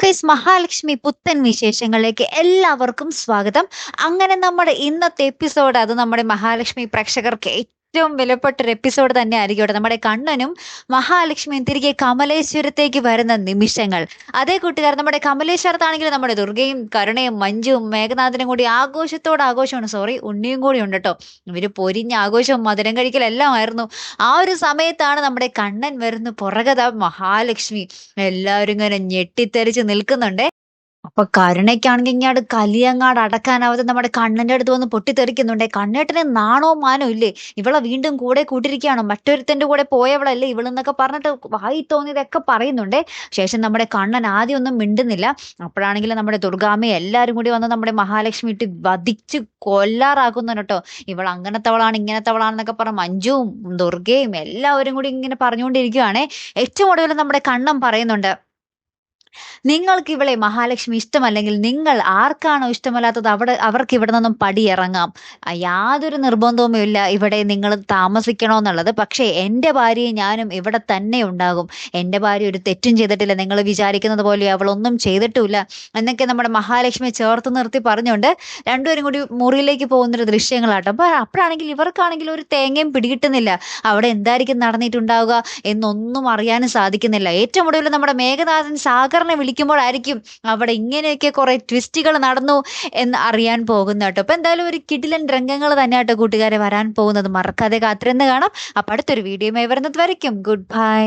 Guys, Mahalakshmi പുത്തൻ വിശേഷങ്ങളിലേക്ക് എല്ലാവർക്കും സ്വാഗതം. അങ്ങനെ നമ്മുടെ ഇന്നത്തെ എപ്പിസോഡ് അത് നമ്മുടെ മഹാലക്ഷ്മി പ്രേക്ഷകർക്ക് ഏറ്റവും വിലപ്പെട്ടൊരു എപ്പിസോഡ് തന്നെ ആയിരിക്കും. നമ്മുടെ കണ്ണനും മഹാലക്ഷ്മിയും തിരികെ കമലേശ്വരത്തേക്ക് വരുന്ന നിമിഷങ്ങൾ. അതേ കൂട്ടുകാർ, നമ്മുടെ കമലേശ്വരത്താണെങ്കിൽ നമ്മുടെ ദുർഗയും കരുണയും മഞ്ജുവും മേഘനാഥനും കൂടി ആഘോഷമാണ്. ഉണ്ണിയും കൂടി ഉണ്ട് കേട്ടോ. ഇവര് പൊരിഞ്ഞ ആഘോഷവും മധുരം കഴിക്കലെല്ലാം ആയിരുന്നു. ആ ഒരു സമയത്താണ് നമ്മുടെ കണ്ണൻ വരുന്ന പുറകത മഹാലക്ഷ്മി എല്ലാവരും ഇങ്ങനെ ഞെട്ടിത്തെറിച്ച് നിൽക്കുന്നുണ്ട്. അപ്പൊ കരുണയ്ക്കാണെങ്കിൽ ഇങ്ങാട് കലിയങ്ങാട് അടക്കാനാവാതെ നമ്മുടെ കണ്ണന്റെ അടുത്ത് വന്ന് പൊട്ടിത്തെറിക്കുന്നുണ്ട്. കണ്ണേട്ടന് നാണോ മാനോ ഇല്ലേ? ഇവളെ വീണ്ടും കൂടെ കൂട്ടിരിക്കുകയാണോ? മറ്റൊരുത്തന്റെ കൂടെ പോയവളല്ലേ ഇവളെന്നൊക്കെ പറഞ്ഞിട്ട് വായി തോന്നിയതൊക്കെ പറയുന്നുണ്ട്. ശേഷം നമ്മുടെ കണ്ണൻ ആദ്യം ഒന്നും മിണ്ടുന്നില്ല. അപ്പോഴാണെങ്കിൽ നമ്മുടെ ദുർഗാമ്മയെ എല്ലാരും കൂടി വന്ന് നമ്മുടെ മഹാലക്ഷ്മി ഇട്ട് വധിച്ച് കൊല്ലാറാക്കുന്നു കേട്ടോ. ഇവൾ അങ്ങനത്തവളാണ് ഇങ്ങനത്തവളാണെന്നൊക്കെ പറഞ്ഞ മഞ്ജുവും ദുർഗയും എല്ലാവരും കൂടി ഇങ്ങനെ പറഞ്ഞുകൊണ്ടിരിക്കുകയാണെ. ഏറ്റവും ഒടുവിൽ നമ്മുടെ കണ്ണൻ പറയുന്നുണ്ട്, നിങ്ങൾക്ക് ഇവളെ മഹാലക്ഷ്മി ഇഷ്ടമല്ലെങ്കിൽ നിങ്ങൾ ആർക്കാണോ ഇഷ്ടമല്ലാത്തത് അവർക്ക് ഇവിടെ നിന്നും പടിയിറങ്ങാം. യാതൊരു നിർബന്ധവുമില്ല ഇവിടെ നിങ്ങൾ താമസിക്കണമെന്നുള്ളത്. പക്ഷേ എൻ്റെ ഭാര്യയും ഞാനും ഇവിടെ തന്നെ ഉണ്ടാകും. എൻ്റെ ഭാര്യ ഒരു തെറ്റും ചെയ്തിട്ടില്ല, നിങ്ങൾ വിചാരിക്കുന്നത് പോലെ അവളൊന്നും ചെയ്തിട്ടുമില്ല എന്നൊക്കെ നമ്മുടെ മഹാലക്ഷ്മി ചേർത്ത് നിർത്തി പറഞ്ഞുകൊണ്ട് രണ്ടുപേരും കൂടി മുറിയിലേക്ക് പോകുന്നൊരു ദൃശ്യങ്ങളാട്ടോ. അപ്പൊ അപ്പോഴാണെങ്കിൽ ഇവർക്കാണെങ്കിൽ ഒരു തേങ്ങയും പിടികിട്ടുന്നില്ല. അവിടെ എന്തായിരിക്കും നടന്നിട്ടുണ്ടാവുക എന്നൊന്നും അറിയാനും സാധിക്കുന്നില്ല. ഏറ്റവും ഒടുവിൽ നമ്മുടെ മേഘനാഥൻ സാഗറിനെ വിളിക്കുമ്പോഴായിരിക്കും അവിടെ ഇങ്ങനെയൊക്കെ കുറെ ട്വിസ്റ്റുകൾ നടന്നു എന്ന് അറിയാൻ പോകുന്ന കേട്ടോ. അപ്പൊ എന്തായാലും ഒരു കിടിലൻ രംഗങ്ങൾ തന്നെയാട്ടോ കൂട്ടുകാരെ വരാൻ പോകുന്നത്. മറക്കാതെ കാത്തിരുന്ന് കാണാം. അപ്പൊ അടുത്തൊരു വീഡിയോയുമായി വരുന്നത് വരയ്ക്കും ഗുഡ് ബൈ.